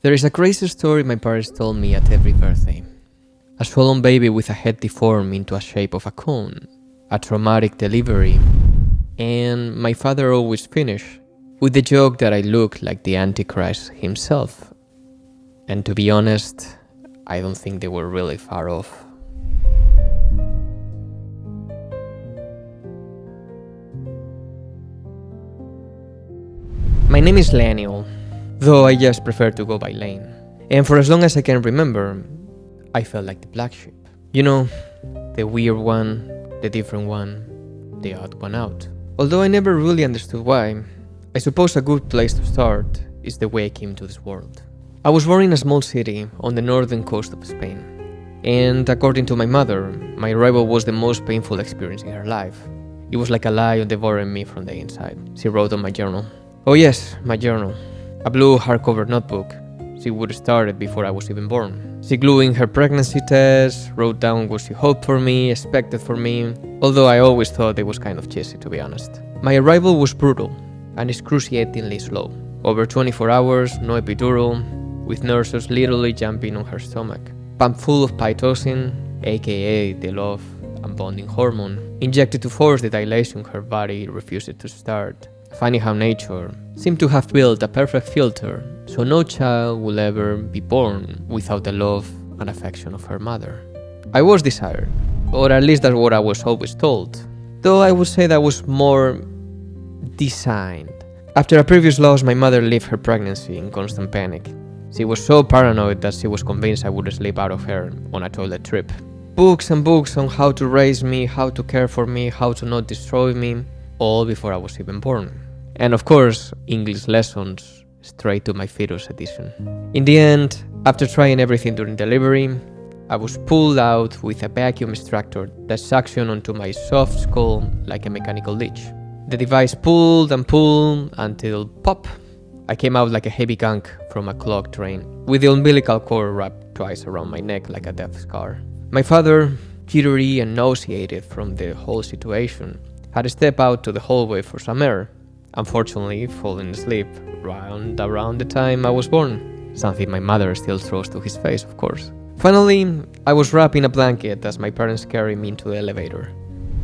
There is a crazy story my parents told me at every birthday. A swollen baby with a head deformed into a shape of a cone, a traumatic delivery, and my father always finished with the joke that I looked like the Antichrist himself. And to be honest, I don't think they were really far off. My name is Laniel, though I just prefer to go by Lane. And for as long as I can remember, I felt like the black sheep. You know, the weird one, the different one, the odd one out. Although I never really understood why, I suppose a good place to start is the way I came to this world. I was born in a small city on the northern coast of Spain. And according to my mother, my arrival was the most painful experience in her life. It was like a lion devouring me from the inside, she wrote on my journal. Oh yes, my journal. A blue hardcover notebook. She would have started before I was even born. She glued in her pregnancy test, wrote down what she hoped for me, expected for me, although I always thought it was kind of cheesy, to be honest. My arrival was brutal and excruciatingly slow. Over 24 hours, no epidural, with nurses literally jumping on her stomach. Pump full of Pitocin, aka the love and bonding hormone, injected to force the dilation her body refused to start. Funny how nature seemed to have built a perfect filter so no child will ever be born without the love and affection of her mother. I was desired, or at least that's what I was always told, though I would say that was more designed. After a previous loss, my mother lived her pregnancy in constant panic. She was so paranoid that she was convinced I would sleep out of her on a toilet trip. Books and books on how to raise me, how to care for me, how to not destroy me, all before I was even born. And of course, English lessons straight to my fetus edition. In the end, after trying everything during delivery, I was pulled out with a vacuum extractor that suctioned onto my soft skull like a mechanical leech. The device pulled and pulled until pop! I came out like a heavy gunk from a clogged drain, with the umbilical cord wrapped twice around my neck like a death scar. My father, jittery and nauseated from the whole situation, had stepped out to the hallway for some air, unfortunately falling asleep around the time I was born, something my mother still throws to his face, of course. Finally, I was wrapped in a blanket as my parents carried me into the elevator,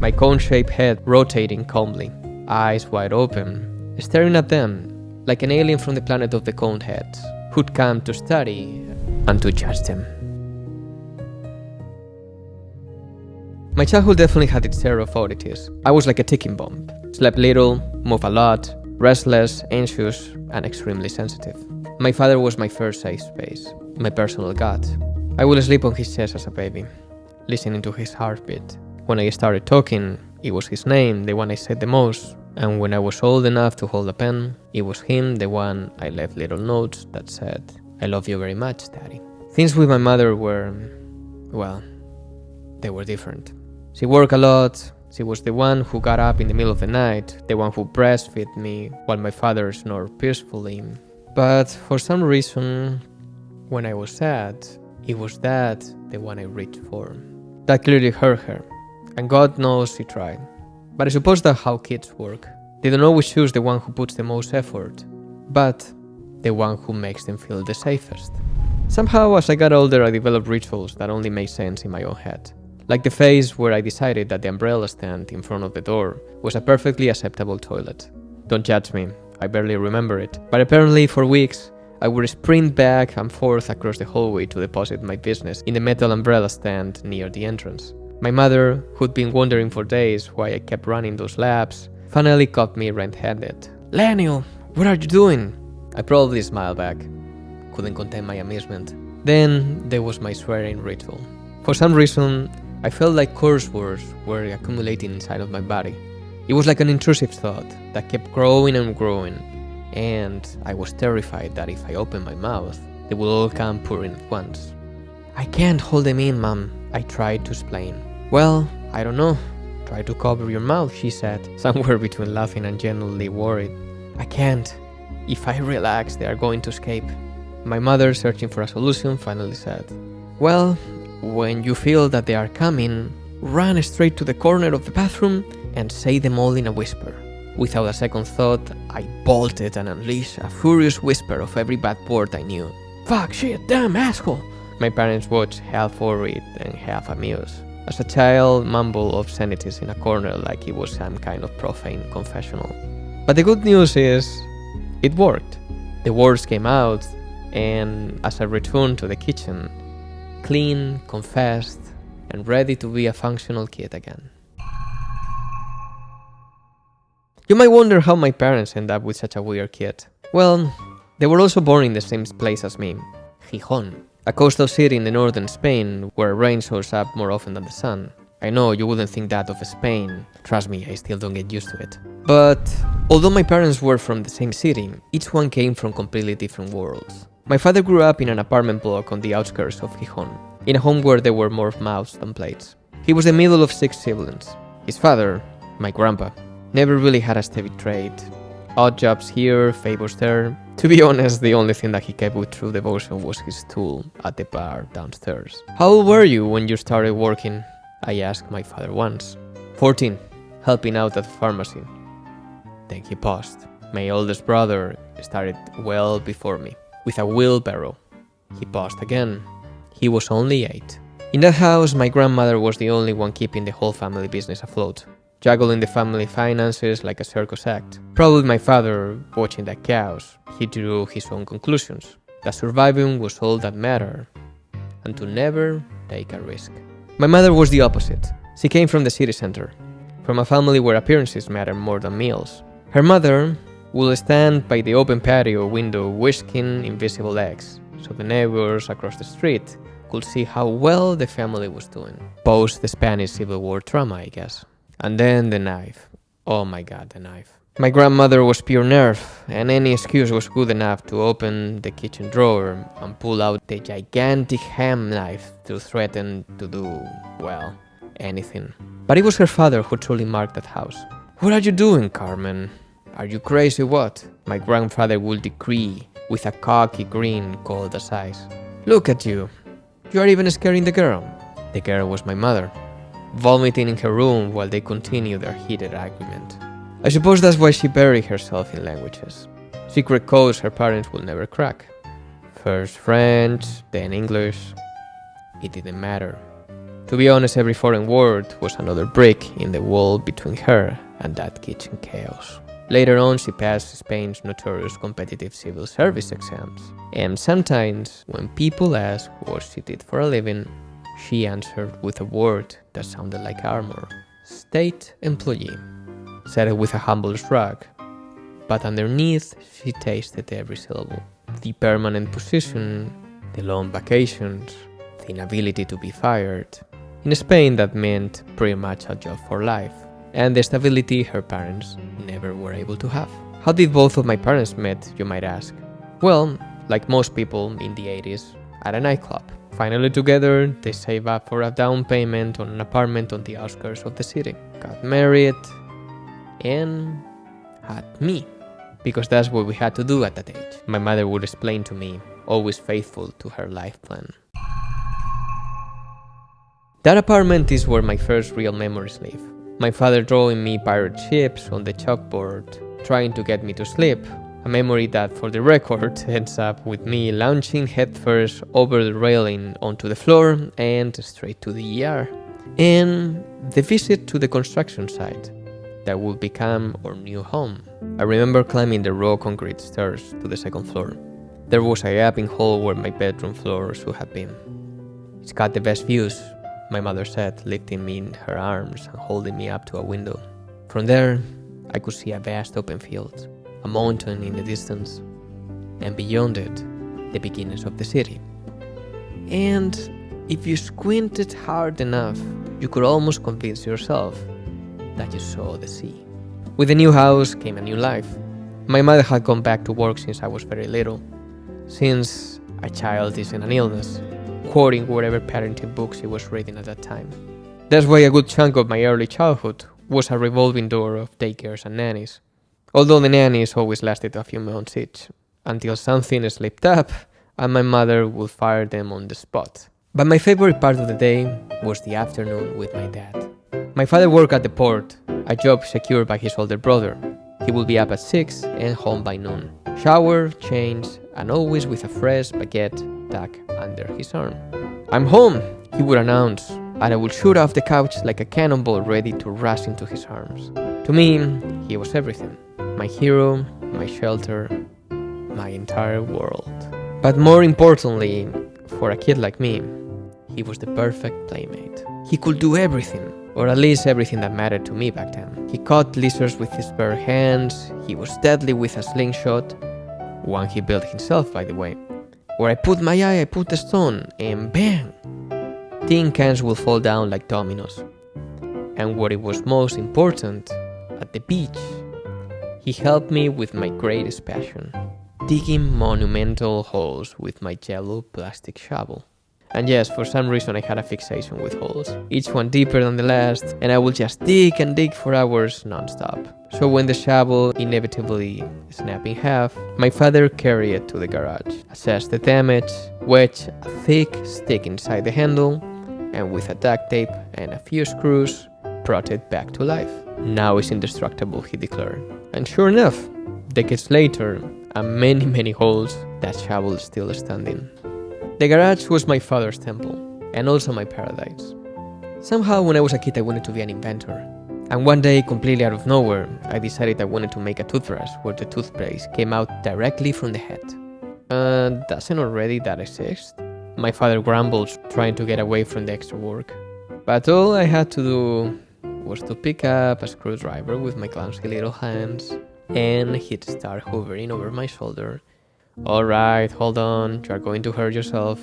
my cone-shaped head rotating calmly, eyes wide open, staring at them like an alien from the planet of the coned heads, who'd come to study and to judge them. My childhood definitely had its share of oddities. I was like a ticking bomb. Slept little, moved a lot, restless, anxious, and extremely sensitive. My father was my first safe space, my personal god. I would sleep on his chest as a baby, listening to his heartbeat. When I started talking, it was his name, the one I said the most. And when I was old enough to hold a pen, it was him, the one I left little notes that said, "I love you very much, Daddy." Things with my mother were, well, they were different. She worked a lot. She was the one who got up in the middle of the night, the one who breastfed me while my father snored peacefully. But for some reason, when I was sad, it was that the one I reached for. That clearly hurt her, and God knows she tried. But I suppose that's how kids work. They don't always choose the one who puts the most effort, but the one who makes them feel the safest. Somehow, as I got older, I developed rituals that only made sense in my own head. Like the phase where I decided that the umbrella stand in front of the door was a perfectly acceptable toilet. Don't judge me, I barely remember it. But apparently for weeks, I would sprint back and forth across the hallway to deposit my business in the metal umbrella stand near the entrance. My mother, who'd been wondering for days why I kept running those laps, finally caught me red-handed. "Laniel, what are you doing?" I probably smiled back. Couldn't contain my amusement. Then there was my swearing ritual. For some reason, I felt like curse words were accumulating inside of my body. It was like an intrusive thought that kept growing and growing, and I was terrified that if I opened my mouth, they would all come pouring at once. "I can't hold them in, Mom," I tried to explain. "Well, I don't know. Try to cover your mouth," she said, somewhere between laughing and genuinely worried. "I can't. If I relax, they are going to escape." My mother, searching for a solution, finally said, "Well, when you feel that they are coming, run straight to the corner of the bathroom and say them all in a whisper." Without a second thought, I bolted and unleashed a furious whisper of every bad word I knew. Fuck, shit, damn, asshole. My parents watched half worried and half amused, as a child mumbled obscenities in a corner like it was some kind of profane confessional. But the good news is, it worked. The words came out, and as I returned to the kitchen, clean, confessed, and ready to be a functional kid again. You might wonder how my parents ended up with such a weird kid. Well, they were also born in the same place as me, Gijón, a coastal city in the northern Spain where rain shows up more often than the sun. I know you wouldn't think that of Spain. Trust me, I still don't get used to it. But although my parents were from the same city, each one came from completely different worlds. My father grew up in an apartment block on the outskirts of Gijón, in a home where there were more mouths than plates. He was the middle of 6 siblings. His father, my grandpa, never really had a steady trade. Odd jobs here, favors there. To be honest, the only thing that he kept with true devotion was his stool at the bar downstairs. How old were you when you started working? I asked my father once. 14, helping out at the pharmacy. Then he paused. My oldest brother started well before me, with a wheelbarrow. He paused again. He was only 8. In that house, my grandmother was the only one keeping the whole family business afloat, juggling the family finances like a circus act. Probably my father, watching the chaos, he drew his own conclusions, that surviving was all that mattered, and to never take a risk. My mother was the opposite. She came from the city center, from a family where appearances mattered more than meals. Her mother would stand by the open patio window whisking invisible eggs, so the neighbors across the street could see how well the family was doing. Post the Spanish Civil War trauma, I guess. And then the knife. Oh my god, the knife. My grandmother was pure nerve, and any excuse was good enough to open the kitchen drawer and pull out the gigantic ham knife to threaten to do, well, anything. But it was her father who truly marked that house. What are you doing, Carmen? Are you crazy what? My grandfather would decree, with a cocky grin cold as ice. Look at you. You are even scaring the girl. The girl was my mother, vomiting in her room while they continued their heated argument. I suppose that's why she buried herself in languages. Secret codes her parents would never crack. First French, then English. It didn't matter. To be honest, every foreign word was another brick in the wall between her and that kitchen chaos. Later on, she passed Spain's notorious competitive civil service exams. And sometimes, when people asked what she did for a living, she answered with a word that sounded like armor. State employee. Said it with a humble shrug. But underneath, she tasted every syllable. The permanent position, the long vacations, the inability to be fired. In Spain, that meant pretty much a job for life, and the stability her parents never were able to have. How did both of my parents met, you might ask? Well, like most people in the 80s, at a nightclub. Finally together, they saved up for a down payment on an apartment on the outskirts of the city, got married, and had me, because that's what we had to do at that age. My mother would explain to me, always faithful to her life plan. That apartment is where my first real memories live. My father drawing me pirate ships on the chalkboard, trying to get me to sleep, a memory that, for the record, ends up with me launching headfirst over the railing onto the floor and straight to the ER. And the visit to the construction site that would become our new home. I remember climbing the raw concrete stairs to the second floor. There was a gaping hole where my bedroom floor should have been. It's got the best views, my mother said, lifting me in her arms and holding me up to a window. From there, I could see a vast open field, a mountain in the distance, and beyond it, the beginnings of the city. And if you squinted hard enough, you could almost convince yourself that you saw the sea. With the new house came a new life. My mother had gone back to work since I was very little, since a child isn't an illness, quoting whatever parenting book she was reading at that time. That's why a good chunk of my early childhood was a revolving door of daycares and nannies. Although the nannies always lasted a few months each, until something slipped up and my mother would fire them on the spot. But my favorite part of the day was the afternoon with my dad. My father worked at the port, a job secured by his older brother. He would be up at 6 and home by noon. Shower, change, and always with a fresh baguette tucked under his arm. "I'm home," he would announce, and I would shoot off the couch like a cannonball ready to rush into his arms. To me, he was everything. My hero, my shelter, my entire world. But more importantly, for a kid like me, he was the perfect playmate. He could do everything, or at least everything that mattered to me back then. He caught lizards with his bare hands, he was deadly with a slingshot, one he built himself, by the way. Where I put my eye, I put the stone, and bang! Tin cans will fall down like dominoes. And what it was most important, at the beach, he helped me with my greatest passion, digging monumental holes with my yellow plastic shovel. And yes, for some reason I had a fixation with holes, each one deeper than the last, and I would just dig and dig for hours non-stop. So when the shovel inevitably snapped in half, my father carried it to the garage, assessed the damage, wedged a thick stick inside the handle, and with a duct tape and a few screws, brought it back to life. "Now it's indestructible," he declared. And sure enough, decades later, and many holes, that shovel is still standing. The garage was my father's temple, and also my paradise. Somehow when I was a kid I wanted to be an inventor. And one day, completely out of nowhere, I decided I wanted to make a toothbrush where the toothpaste came out directly from the head. Doesn't already that exist? My father grumbled, trying to get away from the extra work. But all I had to do was to pick up a screwdriver with my clumsy little hands, and he'd start hovering over my shoulder. "Alright, hold on, you are going to hurt yourself."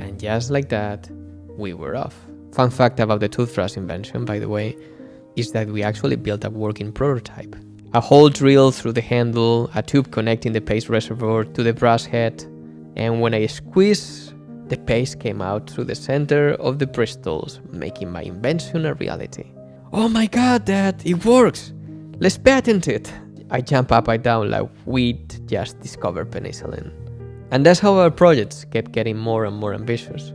And just like that, we were off. Fun fact about the toothbrush invention, by the way, is that we actually built a working prototype. A hole drilled through the handle, a tube connecting the paste reservoir to the brush head, and when I squeezed, the paste came out through the center of the bristles, making my invention a reality. "Oh my god, Dad, it works! Let's patent it!" I jump up and down like we'd just discovered penicillin. And that's how our projects kept getting more and more ambitious.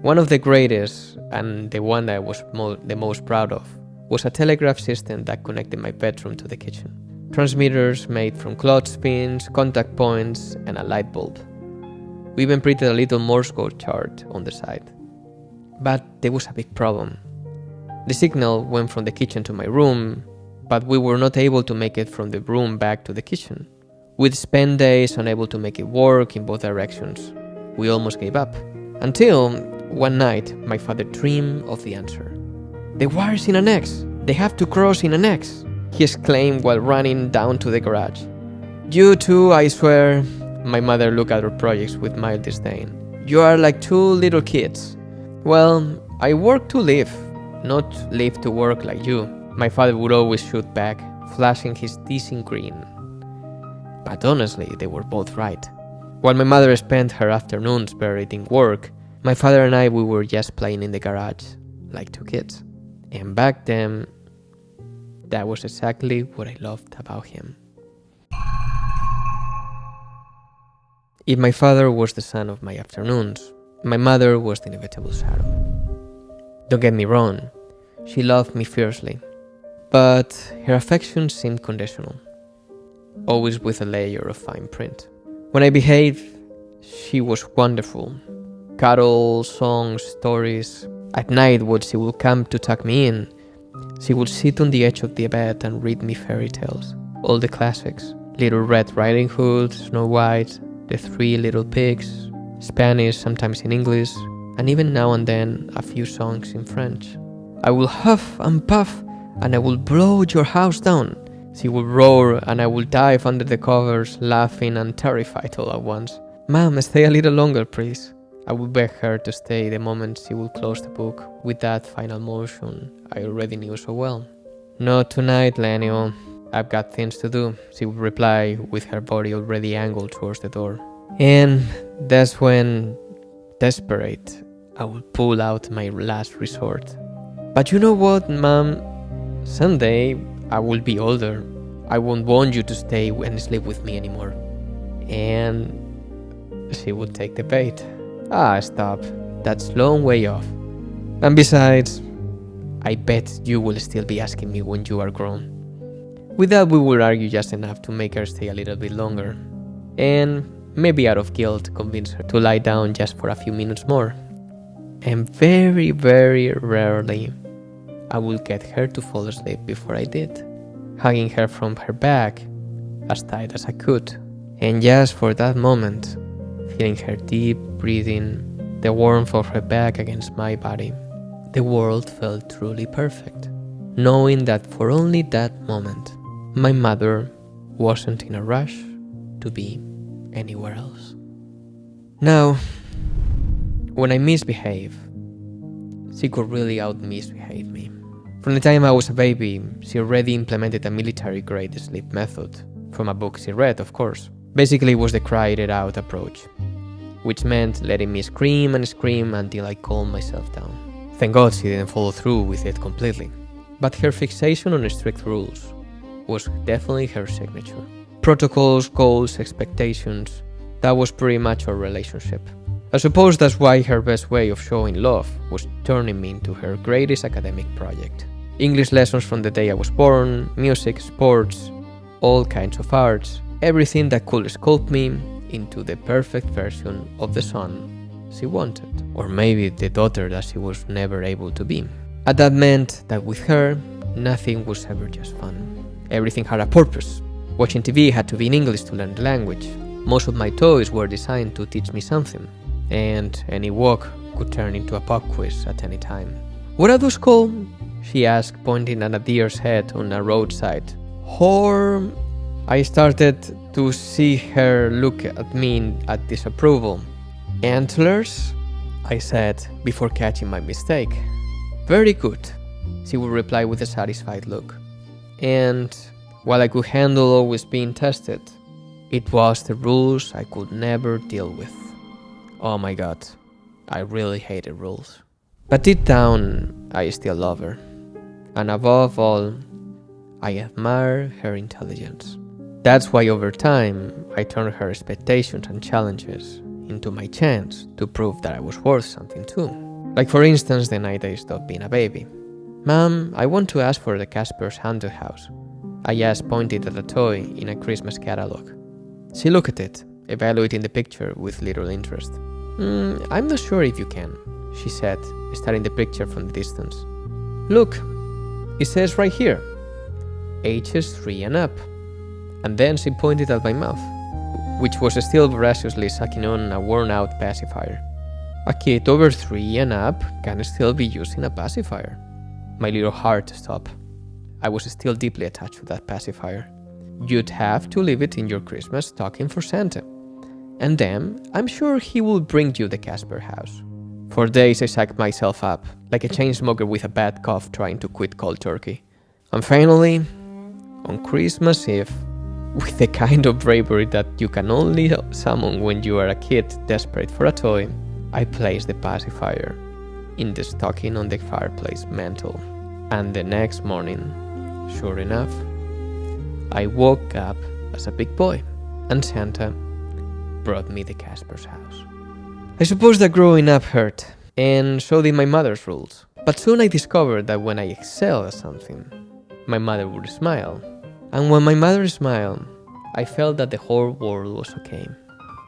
One of the greatest, and the one that I was the most proud of, was a telegraph system that connected my bedroom to the kitchen. Transmitters made from clothespins, contact points, and a light bulb. We even printed a little Morse code chart on the side. But there was a big problem. The signal went from the kitchen to my room, but we were not able to make it from the room back to the kitchen. We'd spent days unable to make it work in both directions. We almost gave up. Until one night, my father dreamed of the answer. "The wire's in an X. They have to cross in an X," he exclaimed while running down to the garage. "You two, I swear." My mother looked at her projects with mild disdain. "You are like two little kids." "Well, I work to live, not live to work like you," my father would always shoot back, flashing his teasing grin. But honestly, they were both right. While my mother spent her afternoons buried in work, my father and we were just playing in the garage, like two kids. And back then, that was exactly what I loved about him. If my father was the sun of my afternoons, my mother was the inevitable shadow. Don't get me wrong, she loved me fiercely, but her affection seemed conditional, always with a layer of fine print. When I behaved, she was wonderful. Cuddles, songs, stories. At night, when she would come to tuck me in, she would sit on the edge of the bed and read me fairy tales, all the classics. Little Red Riding Hood, Snow White, The Three Little Pigs, Spanish, sometimes in English, and even now and then a few songs in French. "I will huff and puff, and I will blow your house down." She would roar, and I would dive under the covers, laughing and terrified all at once. "Mom, stay a little longer, please." I would beg her to stay the moment she would close the book with that final motion I already knew so well. "Not tonight, Leniel. I've got things to do," she would reply with her body already angled towards the door. And that's when, desperate, I would pull out my last resort. "But you know what, Mom? Someday I will be older. I won't want you to stay and sleep with me anymore." And she would take the bait. "Ah, stop. That's long way off. And besides, I bet you will still be asking me when you are grown." With that, we would argue just enough to make her stay a little bit longer. And maybe out of guilt, convince her to lie down just for a few minutes more. And very, very rarely, I would get her to fall asleep before I did, hugging her from her back as tight as I could. And just for that moment, feeling her deep breathing, the warmth of her back against my body, the world felt truly perfect, knowing that for only that moment, my mother wasn't in a rush to be anywhere else. Now, when I misbehave, she could really out-misbehave me. From the time I was a baby, she already implemented a military-grade sleep method, from a book she read, of course. Basically, it was the cry-it-out approach, which meant letting me scream and scream until I calmed myself down. Thank God she didn't follow through with it completely. But her fixation on strict rules was definitely her signature. Protocols, goals, expectations, that was pretty much our relationship. I suppose that's why her best way of showing love was turning me into her greatest academic project. English lessons from the day I was born, music, sports, all kinds of arts, everything that could sculpt me into the perfect version of the son she wanted, or maybe the daughter that she was never able to be. And that meant that with her, nothing was ever just fun. Everything had a purpose. Watching TV had to be in English to learn the language. Most of my toys were designed to teach me something, and any walk could turn into a pop quiz at any time. "What are those called?" she asked, pointing at a deer's head on a roadside. "Horn." I started to see her look at me at disapproval. "Antlers?" I said, before catching my mistake. "Very good," she would reply with a satisfied look. And while I could handle always being tested, it was the rules I could never deal with. Oh my god, I really hated rules. But deep down, I still love her. And above all, I admire her intelligence. That's why over time, I turned her expectations and challenges into my chance to prove that I was worth something too. Like for instance, the night I stopped being a baby. "Mom, I want to ask for the Casper's Haunted House." I just pointed at a toy in a Christmas catalog. She looked at it, evaluating the picture with little interest. I'm not sure if you can," she said, studying the picture from the distance. "Look, it says right here, ages 3 and up." And then she pointed at my mouth, which was still voraciously sucking on a worn-out pacifier. A kid over 3 and up can still be using a pacifier. My little heart stopped. I was still deeply attached to that pacifier. "You'd have to leave it in your Christmas stocking for Santa. And then, I'm sure he will bring you the Casper house." For days I psyched myself up, like a chain smoker with a bad cough trying to quit cold turkey. And finally, on Christmas Eve, with the kind of bravery that you can only summon when you are a kid desperate for a toy, I placed the pacifier in the stocking on the fireplace mantle. And the next morning, sure enough, I woke up as a big boy, and Santa brought me the Casper's house. I suppose that growing up hurt, and so did my mother's rules. But soon I discovered that when I excelled at something, my mother would smile. And when my mother smiled, I felt that the whole world was okay.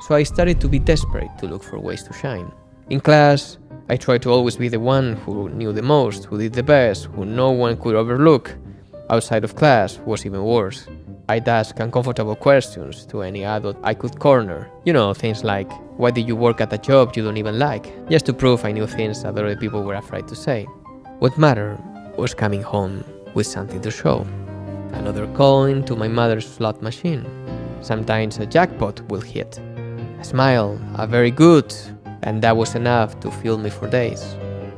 So I started to be desperate to look for ways to shine. In class, I tried to always be the one who knew the most, who did the best, who no one could overlook. Outside of class was even worse. I'd ask uncomfortable questions to any adult I could corner. You know, things like, "Why did you work at a job you don't even like?" Just to prove I knew things that other people were afraid to say. What mattered was coming home with something to show. Another coin to my mother's slot machine. Sometimes a jackpot will hit. A smile, a very good, and that was enough to fill me for days.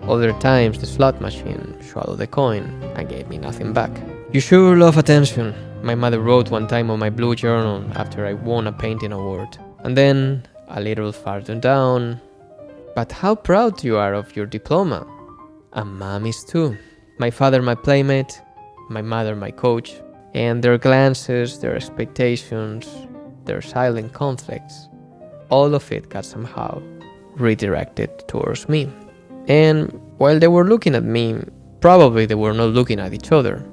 Other times the slot machine swallowed the coin and gave me nothing back. "You sure love attention," my mother wrote one time on my blue journal after I won a painting award. And then, a little farther down, "But how proud you are of your diploma." And mom is too. My father my playmate, my mother my coach, and their glances, their expectations, their silent conflicts, all of it got somehow redirected towards me. And while they were looking at me, probably they were not looking at each other.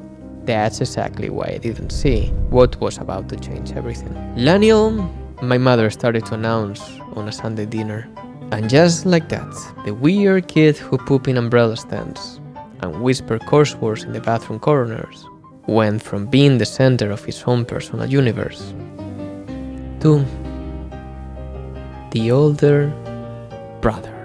That's exactly why I didn't see what was about to change everything. "Laniel, my mother started to announce on a Sunday dinner. And just like that, the weird kid who pooped in umbrella stands and whispered curse words in the bathroom corners went from being the center of his own personal universe to the older brother.